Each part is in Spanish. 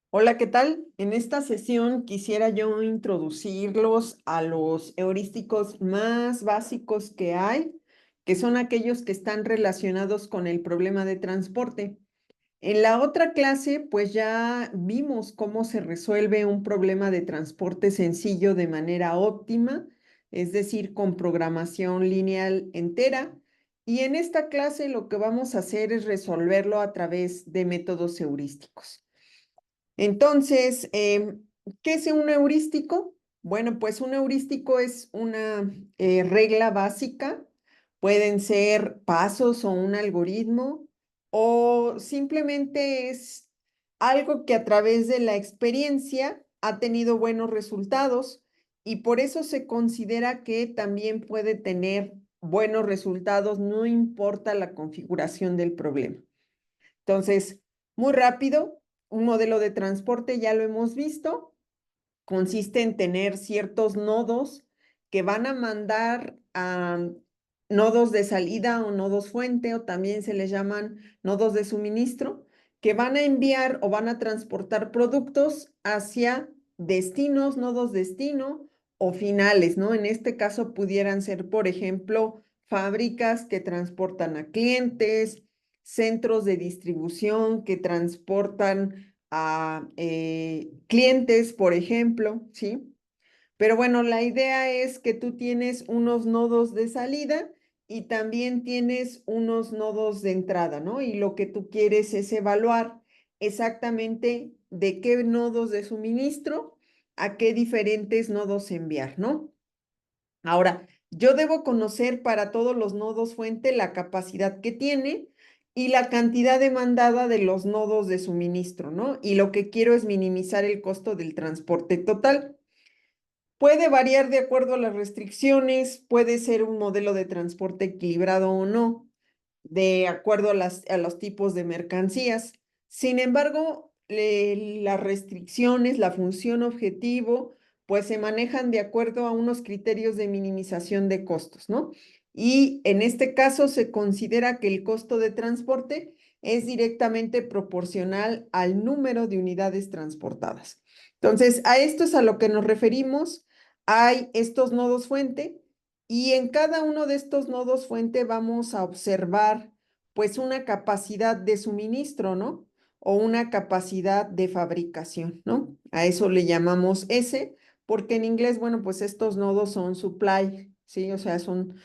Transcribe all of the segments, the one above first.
Hola, ¿qué tal? En esta sesión quisiera yo introducirlos a los heurísticos más básicos que hay, que son aquellos que están relacionados con el problema de transporte. En la otra clase, pues ya vimos cómo se resuelve un problema de transporte sencillo de manera óptima, es decir, con programación lineal entera. Y en esta clase lo que vamos a hacer es resolverlo a través de métodos heurísticos. Entonces, ¿qué es un heurístico? Bueno, pues un heurístico es una regla básica, pueden ser pasos o un algoritmo, o simplemente es algo que a través de la experiencia ha tenido buenos resultados y por eso se considera que también puede tener buenos resultados, no importa la configuración del problema. Entonces, muy rápido, un modelo de transporte ya lo hemos visto, consiste en tener ciertos nodos que van a mandar a nodos de salida o nodos fuente, o también se les llaman nodos de suministro, que van a enviar o van a transportar productos hacia destinos, nodos destino o finales, ¿no? En este caso pudieran ser, por ejemplo, fábricas que transportan a clientes, centros de distribución que transportan a clientes, por ejemplo, ¿sí? Pero bueno, la idea es que tú tienes unos nodos de salida y también tienes unos nodos de entrada, ¿no? Y lo que tú quieres es evaluar exactamente de qué nodos de suministro a qué diferentes nodos enviar, ¿no? Ahora, yo debo conocer para todos los nodos fuente la capacidad que tiene y la cantidad demandada de los nodos de suministro, ¿no? Y lo que quiero es minimizar el costo del transporte total. Puede variar de acuerdo a las restricciones, puede ser un modelo de transporte equilibrado o no, de acuerdo a los tipos de mercancías. Sin embargo, las restricciones, la función objetivo, pues se manejan de acuerdo a unos criterios de minimización de costos, ¿no? Y en este caso se considera que el costo de transporte es directamente proporcional al número de unidades transportadas. Entonces, a esto es a lo que nos referimos. Hay estos nodos fuente y en cada uno de estos nodos fuente vamos a observar pues una capacidad de suministro, ¿no? O una capacidad de fabricación, ¿no? A eso le llamamos S, porque en inglés, bueno, pues estos nodos son supply, ¿sí? O sea, son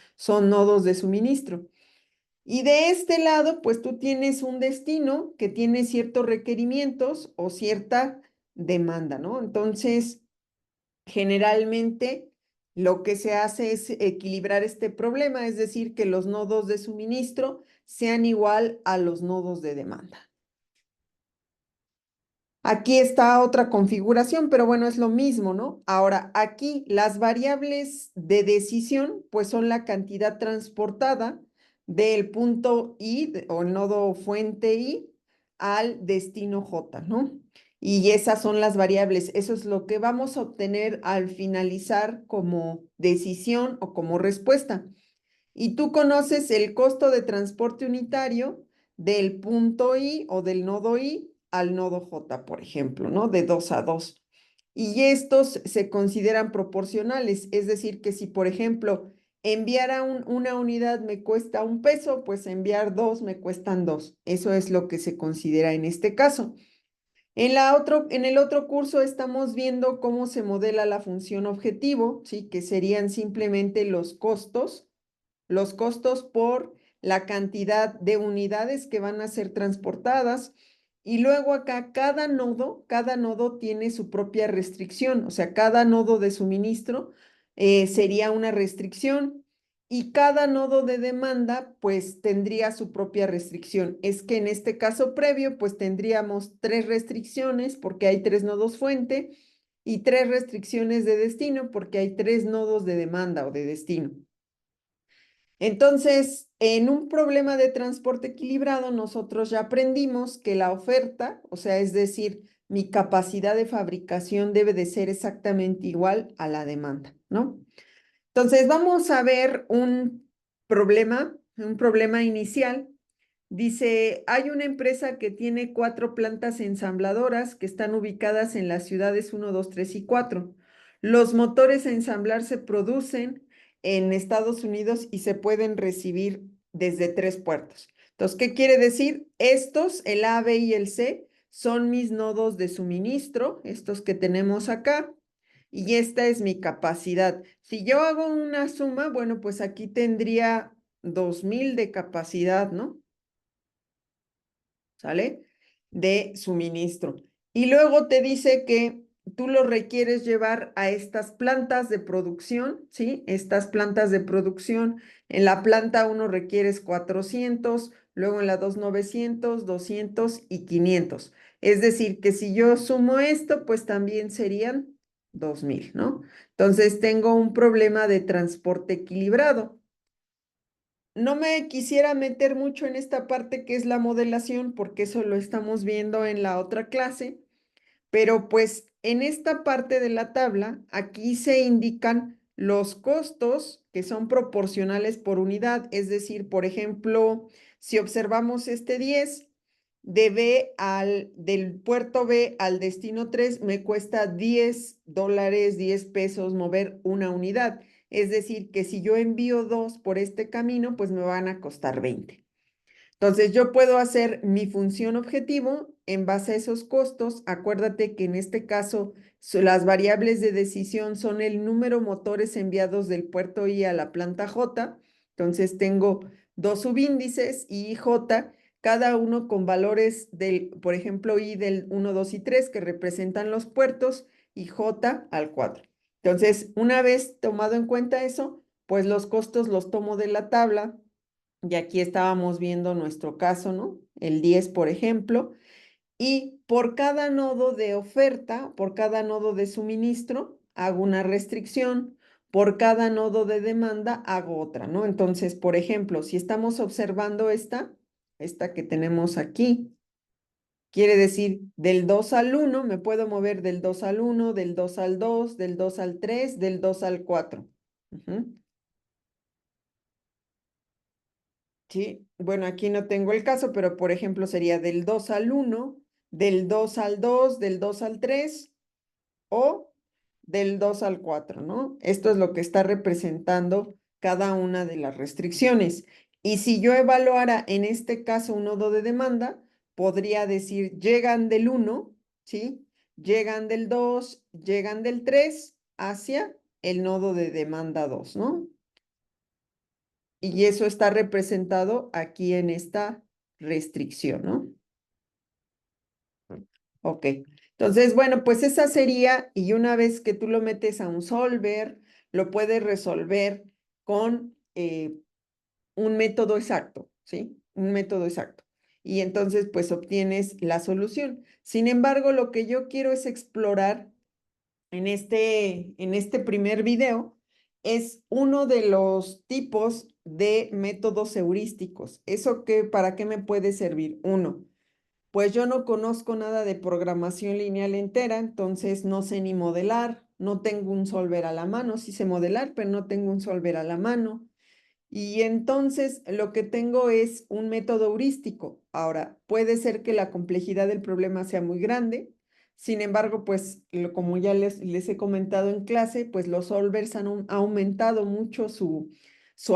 nodos de suministro. Y de este lado, pues tú tienes un destino que tiene ciertos requerimientos o cierta demanda, ¿no? Entonces, generalmente lo que se hace es equilibrar este problema, es decir, que los nodos de suministro sean igual a los nodos de demanda. Aquí está otra configuración, pero bueno, es lo mismo, ¿no? Ahora, aquí las variables de decisión, pues son la cantidad transportada del punto I o el nodo fuente I al destino J, ¿no? Y esas son las variables. Eso es lo que vamos a obtener al finalizar como decisión o como respuesta. Y tú conoces el costo de transporte unitario del punto I o del nodo I al nodo J, por ejemplo, ¿no? De 2 a 2. Y estos se consideran proporcionales, es decir, que si, por ejemplo, una unidad me cuesta 1 peso, pues enviar dos me cuestan 2. Eso es lo que se considera en este caso. En el otro curso estamos viendo cómo se modela la función objetivo, ¿sí? Que serían simplemente los costos por la cantidad de unidades que van a ser transportadas. Y luego acá cada nodo tiene su propia restricción, o sea, cada nodo de suministro sería una restricción y cada nodo de demanda pues tendría su propia restricción. Es que en este caso previo pues tendríamos 3 restricciones porque hay 3 nodos fuente y 3 restricciones de destino porque hay 3 nodos de demanda o de destino. Entonces, en un problema de transporte equilibrado, nosotros ya aprendimos que la oferta, o sea, es decir, mi capacidad de fabricación debe de ser exactamente igual a la demanda, ¿no? Entonces, vamos a ver un problema inicial Dice, hay una empresa que tiene 4 plantas ensambladoras que están ubicadas en las ciudades 1, 2, 3 y 4. Los motores a ensamblar se producen en Estados Unidos y se pueden recibir desde 3 puertos. Entonces, ¿qué quiere decir? Estos, el A, B y el C, son mis nodos de suministro, estos que tenemos acá, y esta es mi capacidad. Si yo hago una suma, bueno, pues aquí tendría 2000 de capacidad, ¿no? ¿Sale? De suministro. Y luego te dice que tú lo requieres llevar a estas plantas de producción, ¿sí? Estas plantas de producción. En la planta 1 requieres 400, luego en la 2 900, 200 y 500. Es decir, que si yo sumo esto, pues también serían 2000, ¿no? Entonces tengo un problema de transporte equilibrado. No me quisiera meter mucho en esta parte que es la modelación, porque eso lo estamos viendo en la otra clase, pero pues en esta parte de la tabla, aquí se indican los costos que son proporcionales por unidad, es decir, por ejemplo, si observamos este 10, del puerto B al destino 3 me cuesta $10, 10 pesos mover una unidad. Es decir, que si yo envío 2 por este camino, pues me van a costar 20. Entonces, yo puedo hacer mi función objetivo en base a esos costos. Acuérdate que en este caso, las variables de decisión son el número motores enviados del puerto I a la planta J. Entonces, tengo 2 subíndices, I y J, cada uno con valores del, por ejemplo, I del 1, 2 y 3, que representan los puertos, y J al 4. Entonces, una vez tomado en cuenta eso, pues los costos los tomo de la tabla. Y aquí estábamos viendo nuestro caso, ¿no? El 10, por ejemplo. Y por cada nodo de oferta, por cada nodo de suministro, hago una restricción. Por cada nodo de demanda, hago otra, ¿no? Entonces, por ejemplo, si estamos observando esta que tenemos aquí, quiere decir del 2 al 1, me puedo mover del 2 al 1, del 2 al 2, del 2 al 3, del 2 al 4. Sí, bueno, aquí no tengo el caso, pero por ejemplo sería del 2 al 1, del 2 al 2, del 2 al 3 o del 2 al 4, ¿no? Esto es lo que está representando cada una de las restricciones. Y si yo evaluara en este caso un nodo de demanda, podría decir llegan del 1, ¿sí? Llegan del 2, llegan del 3 hacia el nodo de demanda 2, ¿no? Y eso está representado aquí en esta restricción, ¿no? Ok. Entonces, bueno, pues esa sería, y una vez que tú lo metes a un solver, lo puedes resolver con un método exacto, ¿sí? Un método exacto. Y entonces, pues obtienes la solución. Sin embargo, lo que yo quiero es explorar en este primer video es uno de los tipos de métodos heurísticos. ¿Eso qué, para qué me puede servir? Uno, pues yo no conozco nada de programación lineal entera, entonces no sé ni modelar, no tengo un solver a la mano, sí sé modelar, pero no tengo un solver a la mano. Y entonces lo que tengo es un método heurístico. Ahora, puede ser que la complejidad del problema sea muy grande. Sin embargo, pues como ya les he comentado en clase, pues los solvers han aumentado mucho su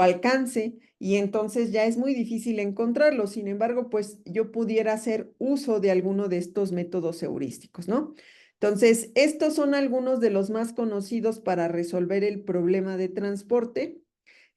alcance y entonces ya es muy difícil encontrarlo. Sin embargo, pues yo pudiera hacer uso de alguno de estos métodos heurísticos, ¿no? Entonces, estos son algunos de los más conocidos para resolver el problema de transporte.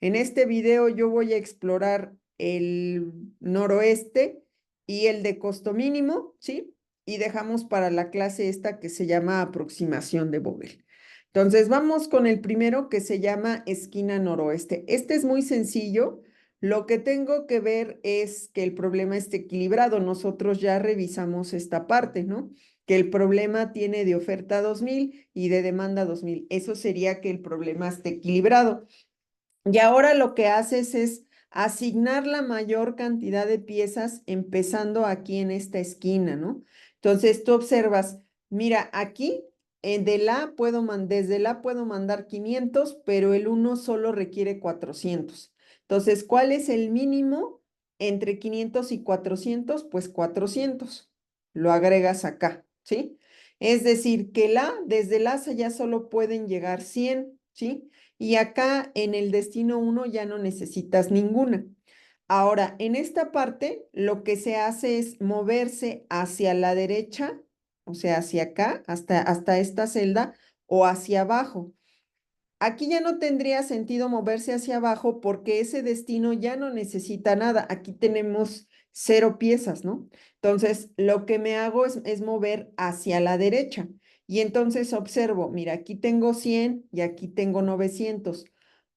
En este video yo voy a explorar el noroeste y el de costo mínimo, ¿sí? Y dejamos para la clase esta que se llama aproximación de Vogel. Entonces vamos con el primero que se llama esquina noroeste. Este es muy sencillo. Lo que tengo que ver es que el problema esté equilibrado. Nosotros ya revisamos esta parte, ¿no? Que el problema tiene de oferta 2000 y de demanda 2000. Eso sería que el problema esté equilibrado. Y ahora lo que haces es asignar la mayor cantidad de piezas empezando aquí en esta esquina, ¿no? Entonces tú observas, mira, aquí desde el A puedo mandar 500, pero el 1 solo requiere 400. Entonces, ¿cuál es el mínimo entre 500 y 400, pues 400. Lo agregas acá, ¿sí? Es decir, que desde el asa ya solo pueden llegar 100, ¿sí? Y acá en el destino 1 ya no necesitas ninguna. Ahora, en esta parte, lo que se hace es moverse hacia la derecha, o sea, hacia acá, hasta esta celda, o hacia abajo. Aquí ya no tendría sentido moverse hacia abajo porque ese destino ya no necesita nada. Aquí tenemos 0 piezas, ¿no? Entonces, lo que me hago es mover hacia la derecha. Y entonces observo, mira, aquí tengo 100 y aquí tengo 900.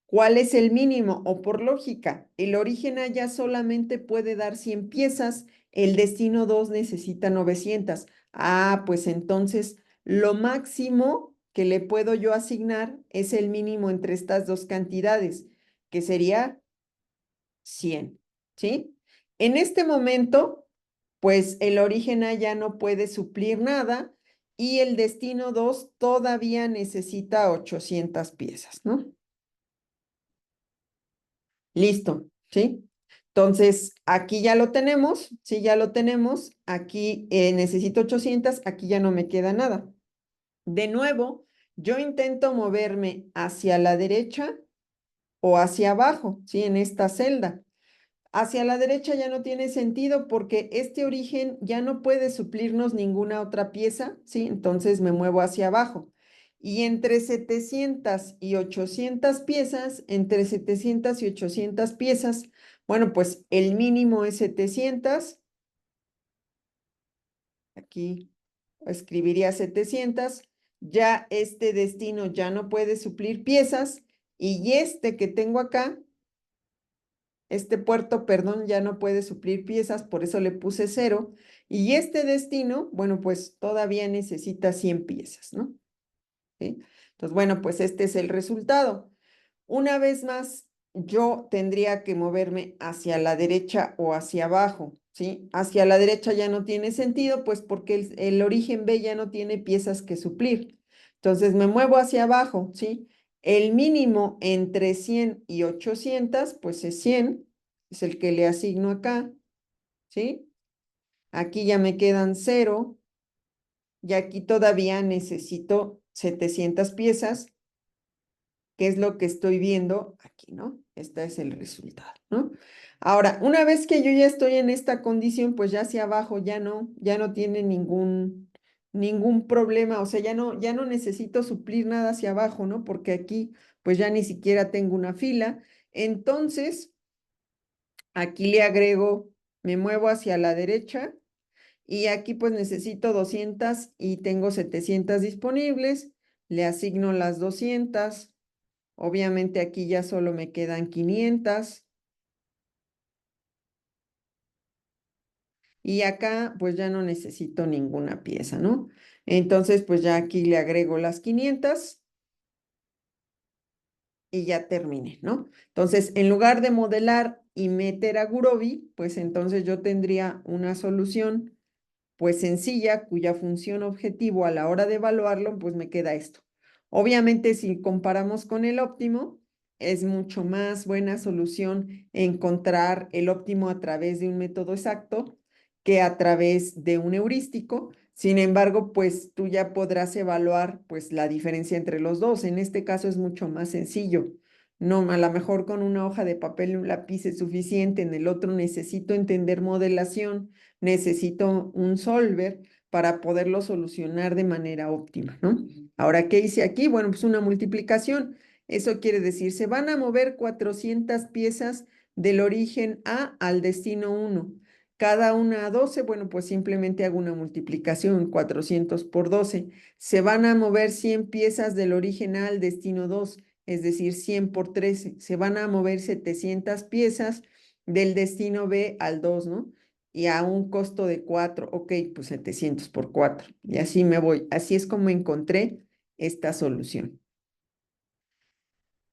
¿Cuál es el mínimo? O por lógica, el origen A ya solamente puede dar 100 piezas, el destino 2 necesita 900. Ah, pues entonces lo máximo que le puedo yo asignar es el mínimo entre estas dos cantidades, que sería 100, ¿sí? En este momento, pues el origen A ya no puede suplir nada y el destino 2 todavía necesita 800 piezas, ¿no? Listo, ¿sí? Entonces, aquí ya lo tenemos, sí, ya lo tenemos. Aquí necesito 800, aquí ya no me queda nada. De nuevo, yo intento moverme hacia la derecha o hacia abajo, ¿sí? En esta celda. Hacia la derecha ya no tiene sentido porque este origen ya no puede suplirnos ninguna otra pieza, ¿sí? Entonces me muevo hacia abajo. Y entre 700 y 800 piezas, entre 700 y 800 piezas, bueno, pues el mínimo es 700. Aquí escribiría 700. Ya este destino ya no puede suplir piezas. Y este que tengo acá, este puerto, perdón, ya no puede suplir piezas, por eso le puse 0. Y este destino, bueno, pues todavía necesita 100 piezas, ¿no? ¿Sí? Entonces, bueno, pues este es el resultado. Una vez más, yo tendría que moverme hacia la derecha o hacia abajo, ¿sí? Hacia la derecha ya no tiene sentido, pues porque el origen B ya no tiene piezas que suplir. Entonces me muevo hacia abajo, ¿sí? El mínimo entre 100 y 800, pues es 100, es el que le asigno acá, ¿sí? Aquí ya me quedan 0 y aquí todavía necesito 700 piezas, que es lo que estoy viendo aquí, ¿no? Este es el resultado, ¿no? Ahora, una vez que yo ya estoy en esta condición, pues ya hacia abajo ya no tiene ningún problema, o sea, ya no necesito suplir nada hacia abajo, ¿no? Porque aquí, pues ya ni siquiera tengo una fila. Entonces, aquí le agrego, me muevo hacia la derecha y aquí pues necesito 200 y tengo 700 disponibles, le asigno las 200. Obviamente aquí ya solo me quedan 500. Y acá pues ya no necesito ninguna pieza, ¿no? Entonces pues ya aquí le agrego las 500 y ya terminé, ¿no? Entonces en lugar de modelar y meter a Gurobi, pues entonces yo tendría una solución pues sencilla, cuya función objetivo a la hora de evaluarlo, pues me queda esto. Obviamente, si comparamos con el óptimo, es mucho más buena solución encontrar el óptimo a través de un método exacto que a través de un heurístico. Sin embargo, pues tú ya podrás evaluar pues la diferencia entre los dos. En este caso es mucho más sencillo. No, a lo mejor con una hoja de papel y un lápiz es suficiente. En el otro necesito entender modelación, necesito un solver para poderlo solucionar de manera óptima, ¿no? Ahora, ¿qué hice aquí? Bueno, pues una multiplicación. Eso quiere decir, se van a mover 400 piezas del origen A al destino 1. Cada una a 12, bueno, pues simplemente hago una multiplicación, 400 por 12. Se van a mover 100 piezas del origen A al destino 2, es decir, 100 por 13. Se van a mover 700 piezas del destino B al 2, ¿no? Y a un costo de 4, ok, pues 700 por 4. Y así me voy. Así es como encontré esta solución.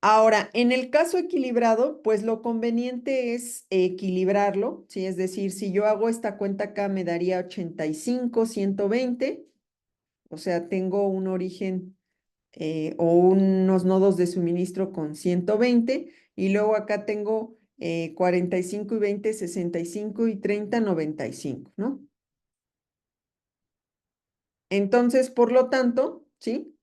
Ahora, en el caso equilibrado, pues lo conveniente es equilibrarlo, ¿sí? Es decir, si yo hago esta cuenta acá, me daría 85, 120, o sea, tengo un origen o unos nodos de suministro con 120, y luego acá tengo 45 y 20, 65 y 30, 95, ¿no? Entonces, por lo tanto, ¿sí?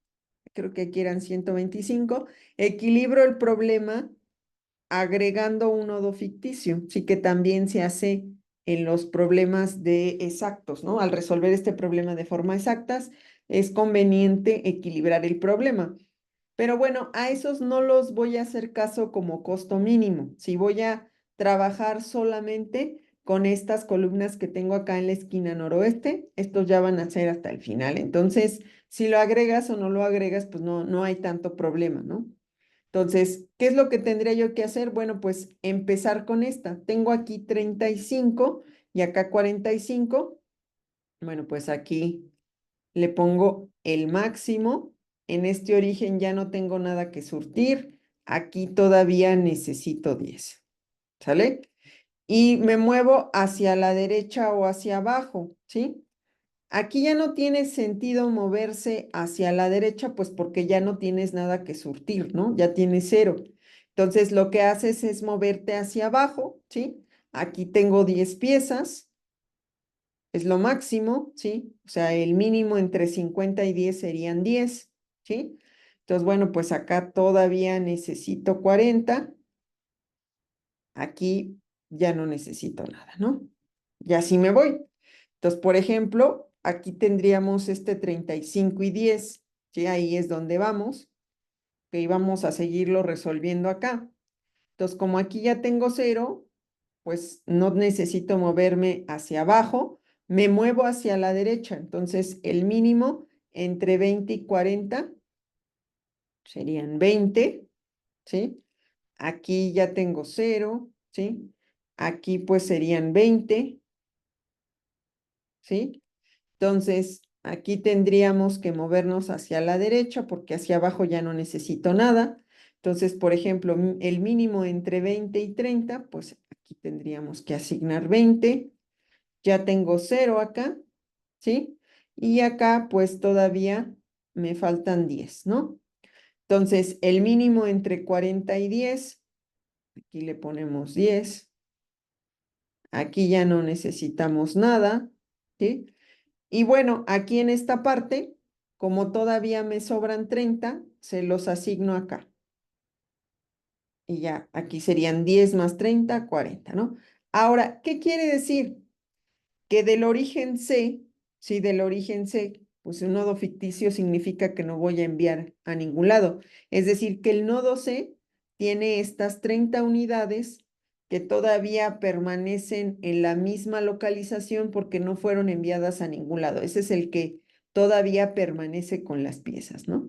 Creo que aquí eran 125. Equilibro el problema agregando un nodo ficticio, sí que también se hace en los problemas de exactos, ¿no? Al resolver este problema de forma exactas, es conveniente equilibrar el problema. Pero bueno, a esos no los voy a hacer caso como costo mínimo. Si voy a trabajar solamente con estas columnas que tengo acá en la esquina noroeste, estos ya van a ser hasta el final. Entonces, si lo agregas o no lo agregas, pues no hay tanto problema, ¿no? Entonces, ¿qué es lo que tendría yo que hacer? Bueno, pues empezar con esta. Tengo aquí 35 y acá 45. Bueno, pues aquí le pongo el máximo. En este origen ya no tengo nada que surtir. Aquí todavía necesito 10. ¿Sale? Y me muevo hacia la derecha o hacia abajo, ¿sí? Aquí ya no tiene sentido moverse hacia la derecha, pues porque ya no tienes nada que surtir, ¿no? Ya tienes 0. Entonces, lo que haces es moverte hacia abajo, ¿sí? Aquí tengo 10 piezas, es lo máximo, ¿sí? O sea, el mínimo entre 50 y 10 serían 10, ¿sí? Entonces, bueno, pues acá todavía necesito 40. Aquí ya no necesito nada, ¿no? Y así me voy. Entonces, por ejemplo, aquí tendríamos este 35 y 10, ¿sí? Ahí es donde vamos, que íbamos a seguirlo resolviendo acá. Entonces, como aquí ya tengo 0, pues no necesito moverme hacia abajo, me muevo hacia la derecha. Entonces, el mínimo entre 20 y 40 serían 20, ¿sí? Aquí ya tengo 0, ¿sí? Aquí pues serían 20, ¿sí? Entonces, aquí tendríamos que movernos hacia la derecha porque hacia abajo ya no necesito nada. Entonces, por ejemplo, el mínimo entre 20 y 30, pues aquí tendríamos que asignar 20. Ya tengo 0 acá, ¿sí? Y acá pues todavía me faltan 10, ¿no? Entonces, el mínimo entre 40 y 10, aquí le ponemos 10. Aquí ya no necesitamos nada, ¿sí? Y bueno, aquí en esta parte, como todavía me sobran 30, se los asigno acá. Y ya, aquí serían 10 más 30, 40, ¿no? Ahora, ¿qué quiere decir? Que del origen C, sí, del origen C, pues un nodo ficticio significa que no voy a enviar a ningún lado. Es decir, que el nodo C tiene estas 30 unidades que todavía permanecen en la misma localización porque no fueron enviadas a ningún lado. Ese es el que todavía permanece con las piezas, ¿no?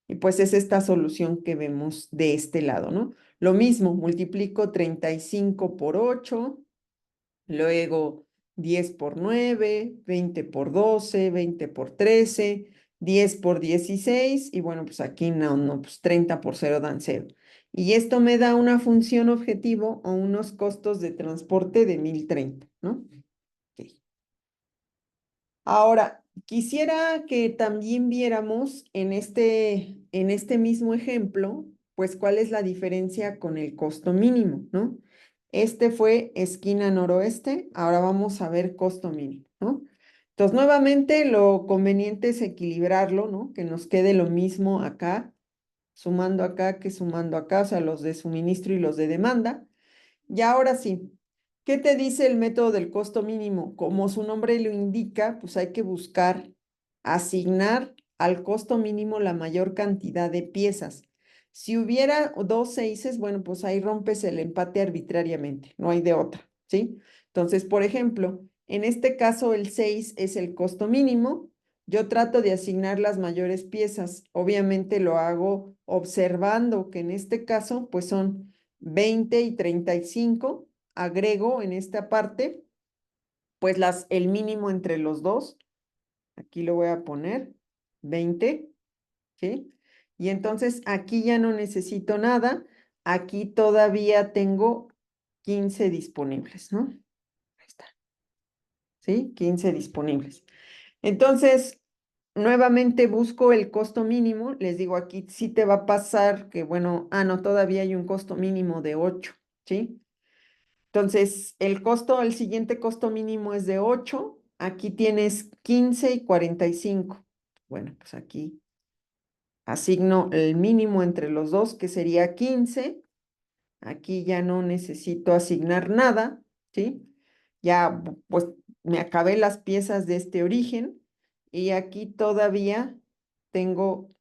Y pues es esta solución que vemos de este lado, ¿no? Lo mismo, multiplico 35 por 8. Luego 10 por 9, 20 por 12, 20 por 13, 10 por 16 y bueno, pues aquí no, pues 30 por 0 dan 0. Y esto me da una función objetivo o unos costos de transporte de 1030, ¿no? Ok. Ahora, quisiera que también viéramos en este mismo ejemplo, pues cuál es la diferencia con el costo mínimo, ¿no? Este fue esquina noroeste, ahora vamos a ver costo mínimo, ¿no? Entonces, nuevamente lo conveniente es equilibrarlo, ¿no? Que nos quede lo mismo acá, sumando acá que sumando acá, o sea, los de suministro y los de demanda. Y ahora sí, ¿qué te dice el método del costo mínimo? Como su nombre lo indica, pues hay que buscar asignar al costo mínimo la mayor cantidad de piezas. Si hubiera dos seises, bueno, pues ahí rompes el empate arbitrariamente, no hay de otra, ¿sí? Entonces, por ejemplo, en este caso el 6 es el costo mínimo. Yo trato de asignar las mayores piezas. Obviamente lo hago observando que en este caso, pues son 20 y 35, agrego en esta parte, pues el mínimo entre los dos, aquí lo voy a poner, 20, ¿sí? Y entonces aquí ya no necesito nada, aquí todavía tengo 15 disponibles, ¿no? Ahí está, ¿sí? 15 disponibles. Entonces, nuevamente busco el costo mínimo, les digo aquí sí te va a pasar que, bueno, no, todavía hay un costo mínimo de 8. ¿sí? Entonces, el siguiente costo mínimo es de 8. Aquí tienes 15 y 45. Bueno, pues aquí asigno el mínimo entre los dos, que sería 15. Aquí ya no necesito asignar nada, ¿sí? Ya, pues, me acabé las piezas de este origen y aquí todavía tengo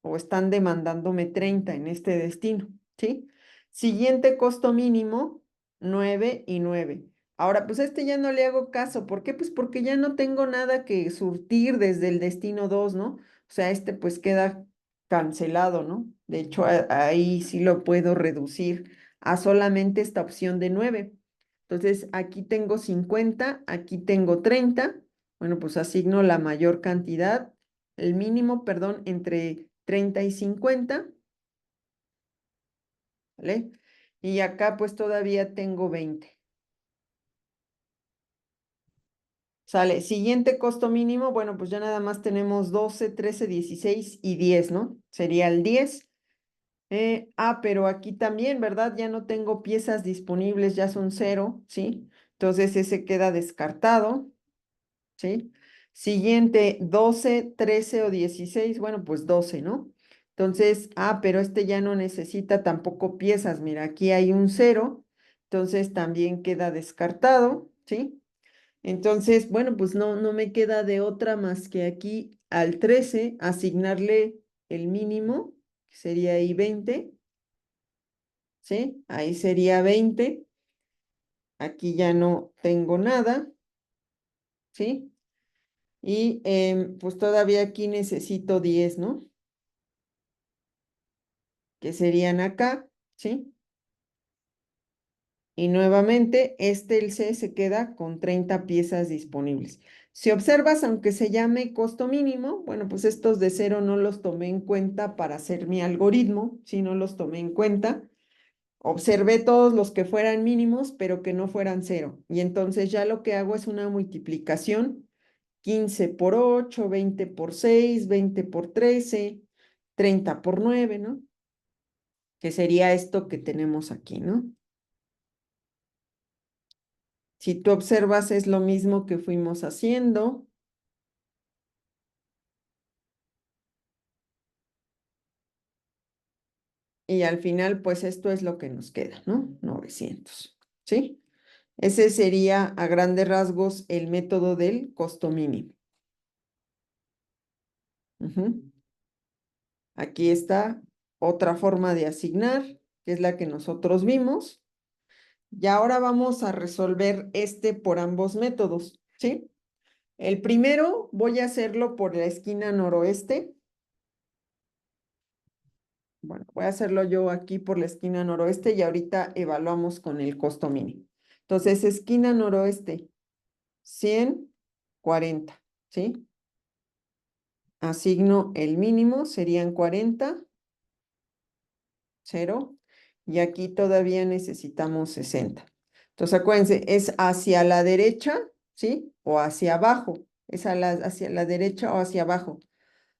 o están demandándome 30 en este destino, ¿sí? Siguiente costo mínimo, 9 y 9. Ahora, pues este ya no le hago caso. ¿Por qué? Pues porque ya no tengo nada que surtir desde el destino 2, ¿no? O sea, este pues queda cancelado, ¿no? De hecho, ahí sí lo puedo reducir a solamente esta opción de 9. Entonces, aquí tengo 50, aquí tengo 30. Bueno, pues asigno la mayor cantidad, el mínimo, perdón, entre 30 y 50, ¿vale? Y acá pues todavía tengo 20. Sale, siguiente costo mínimo, bueno, pues ya nada más tenemos 12, 13, 16 y 10, ¿no? Sería el 10. Pero aquí también, ¿verdad? Ya no tengo piezas disponibles, ya son 0, ¿sí? Entonces ese queda descartado, ¿sí? Siguiente, 12, 13 o 16, bueno, pues 12, ¿no? Entonces, pero este ya no necesita tampoco piezas, mira, aquí hay un 0, entonces también queda descartado, ¿sí? Entonces, bueno, pues no me queda de otra más que aquí al 13 asignarle el mínimo, que sería ahí 20, ¿sí? Ahí sería 20. Aquí ya no tengo nada, ¿sí? Y pues todavía aquí necesito 10, ¿no? Que serían acá, ¿sí? Y nuevamente, el C se queda con 30 piezas disponibles. Si observas, aunque se llame costo mínimo, bueno, pues estos de 0 no los tomé en cuenta para hacer mi algoritmo, sí, no los tomé en cuenta. Observé todos los que fueran mínimos, pero que no fueran 0. Y entonces ya lo que hago es una multiplicación: 15 por 8, 20 por 6, 20 por 13, 30 por 9, ¿no? Que sería esto que tenemos aquí, ¿no? Si tú observas, es lo mismo que fuimos haciendo. Y al final, pues esto es lo que nos queda, ¿no? 900, ¿sí? Ese sería a grandes rasgos el método del costo mínimo. Aquí está otra forma de asignar, que es la que nosotros vimos. Y ahora vamos a resolver este por ambos métodos, ¿sí? El primero voy a hacerlo por la esquina noroeste. Bueno, voy a hacerlo yo aquí por la esquina noroeste y ahorita evaluamos con el costo mínimo. Entonces, esquina noroeste, 140, ¿sí? Asigno el mínimo, serían 40, 0, y aquí todavía necesitamos 60. Entonces, acuérdense, es hacia la derecha, ¿sí? O hacia abajo, es hacia la derecha o hacia abajo.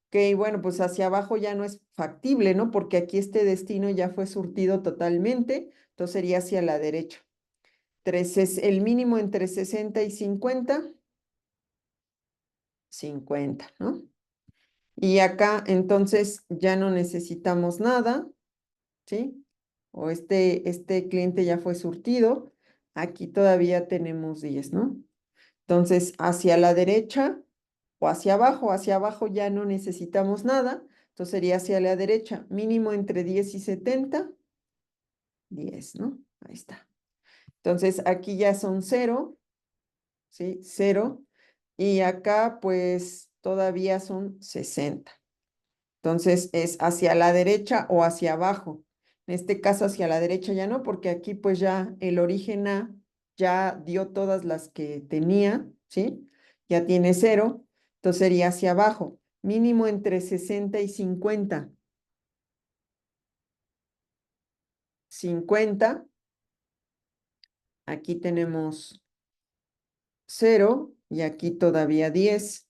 Ok, bueno, pues hacia abajo ya no es factible, ¿no? Porque aquí este destino ya fue surtido totalmente, entonces sería hacia la derecha. El mínimo entre 60 y 50, 50, ¿no? Y acá entonces ya no necesitamos nada, ¿sí? O este cliente ya fue surtido, aquí todavía tenemos 10, ¿no? Entonces, hacia la derecha o hacia abajo ya no necesitamos nada, entonces sería hacia la derecha, mínimo entre 10 y 70, 10, ¿no? Ahí está. Entonces, aquí ya son 0, ¿sí? 0, y acá pues todavía son 60. Entonces, es hacia la derecha o hacia abajo. En este caso, hacia la derecha ya no, porque aquí pues ya el origen A ya dio todas las que tenía, ¿sí? Ya tiene 0, entonces sería hacia abajo, mínimo entre 60 y 50. 50, aquí tenemos 0 y aquí todavía 10.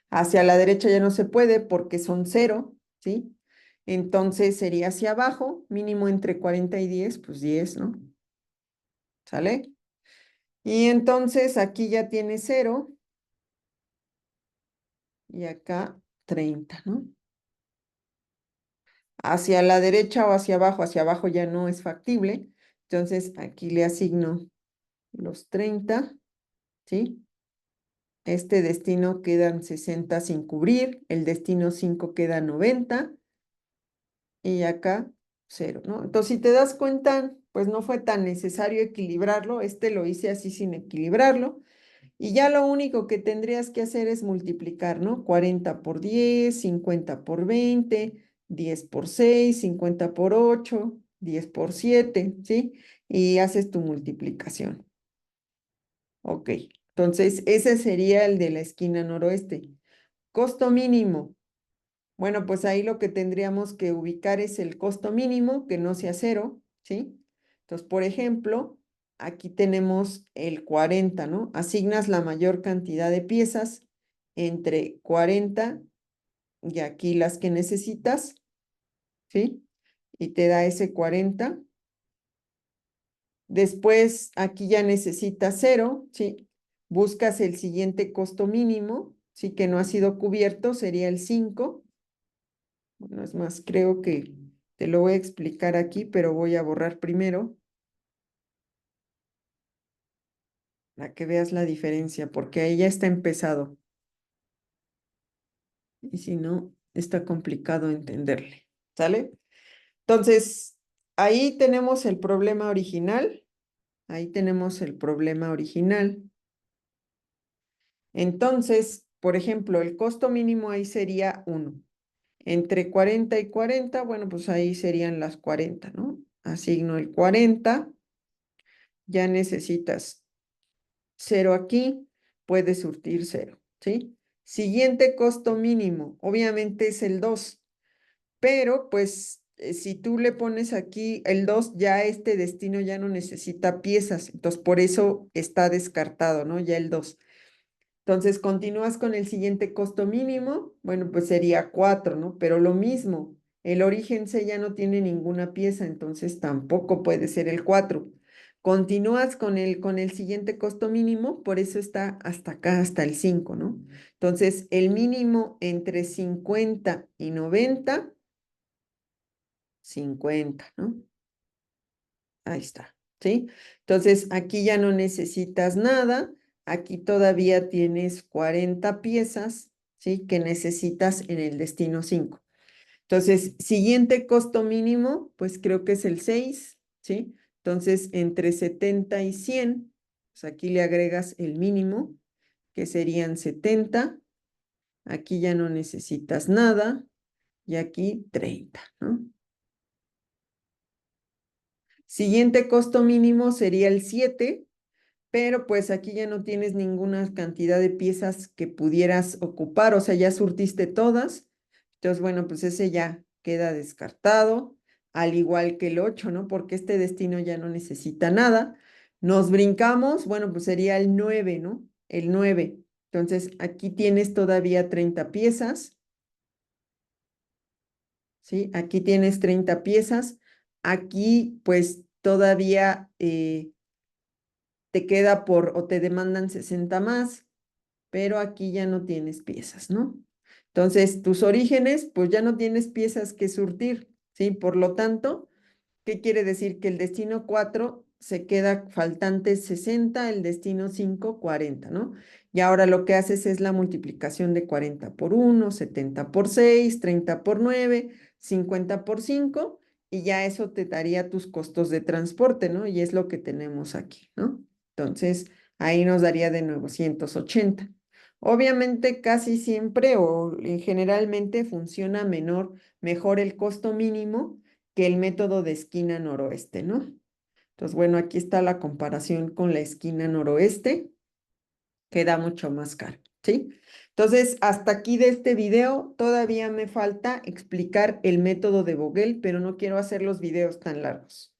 Hacia la derecha ya no se puede porque son 0, ¿sí? entonces sería hacia abajo, mínimo entre 40 y 10, pues 10, ¿no? ¿Sale? Y entonces aquí ya tiene 0 y acá 30, ¿no? Hacia la derecha o hacia abajo ya no es factible. Entonces aquí le asigno los 30, ¿sí? Este destino quedan 60 sin cubrir, el destino 5 queda 90 y acá 0, ¿no? Entonces, si te das cuenta, pues no fue tan necesario equilibrarlo, lo hice así sin equilibrarlo, y ya lo único que tendrías que hacer es multiplicar, ¿no? 40 por 10, 50 por 20, 10 por 6, 50 por 8, 10 por 7, ¿sí? Y haces tu multiplicación. Ok, entonces ese sería el de la esquina noroeste. Costo mínimo. Bueno, pues ahí lo que tendríamos que ubicar es el costo mínimo, que no sea 0, ¿sí? Entonces, por ejemplo, aquí tenemos el 40, ¿no? Asignas la mayor cantidad de piezas entre 40 y aquí las que necesitas, ¿sí? Y te da ese 40. Después, aquí ya necesitas 0, ¿sí? Buscas el siguiente costo mínimo, ¿sí? Que no ha sido cubierto, sería el 5. Bueno, es más, creo que te lo voy a explicar aquí, pero voy a borrar primero para que veas la diferencia, porque ahí ya está empezado. Y si no, está complicado entenderle. ¿Sale? Entonces, ahí tenemos el problema original. Ahí tenemos el problema original. Entonces, por ejemplo, el costo mínimo ahí sería 1. Entre 40 y 40, bueno, pues ahí serían las 40, ¿no? Asigno el 40. Ya necesitas 0 aquí, puedes surtir 0, ¿sí? Siguiente costo mínimo, obviamente es el 2, pero pues si tú le pones aquí el 2, ya este destino ya no necesita piezas, entonces por eso está descartado, ¿no? Ya el 2. Entonces continúas con el siguiente costo mínimo, bueno, pues sería 4, ¿no? Pero lo mismo, el origen C ya no tiene ninguna pieza, entonces tampoco puede ser el 4. Continúas con el siguiente costo mínimo, por eso está hasta acá, hasta el 5, ¿no? Entonces, el mínimo entre 50 y 90, 50, ¿no? Ahí está, ¿sí? Entonces, aquí ya no necesitas nada. Aquí todavía tienes 40 piezas, ¿sí? Que necesitas en el destino 5. Entonces, siguiente costo mínimo, pues creo que es el 6, ¿sí? Entonces, entre 70 y 100, pues aquí le agregas el mínimo, que serían 70. Aquí ya no necesitas nada. Y aquí 30, ¿no? Siguiente costo mínimo sería el 7, pero pues aquí ya no tienes ninguna cantidad de piezas que pudieras ocupar, o sea, ya surtiste todas. Entonces, bueno, pues ese ya queda descartado, al igual que el 8, ¿no? Porque este destino ya no necesita nada. Nos brincamos, bueno, pues sería el 9, ¿no? El 9. Entonces, aquí tienes todavía 30 piezas, ¿sí? Aquí tienes 30 piezas. Aquí, pues, todavía te queda o te demandan 60 más, pero aquí ya no tienes piezas, ¿no? Entonces, tus orígenes, pues ya no tienes piezas que surtir, ¿sí? Por lo tanto, ¿qué quiere decir? Que el destino 4 se queda faltante 60, el destino 5, 40, ¿no? Y ahora lo que haces es la multiplicación de 40 por 1, 70 por 6, 30 por 9, 50 por 5, y ya eso te daría tus costos de transporte, ¿no? Y es lo que tenemos aquí, ¿no? Entonces, ahí nos daría de nuevo 180. Obviamente, casi siempre o generalmente funciona mejor el costo mínimo que el método de esquina noroeste, ¿no? Entonces, bueno, aquí está la comparación con la esquina noroeste, queda mucho más caro, ¿sí? Entonces, hasta aquí de este video, todavía me falta explicar el método de Vogel, pero no quiero hacer los videos tan largos.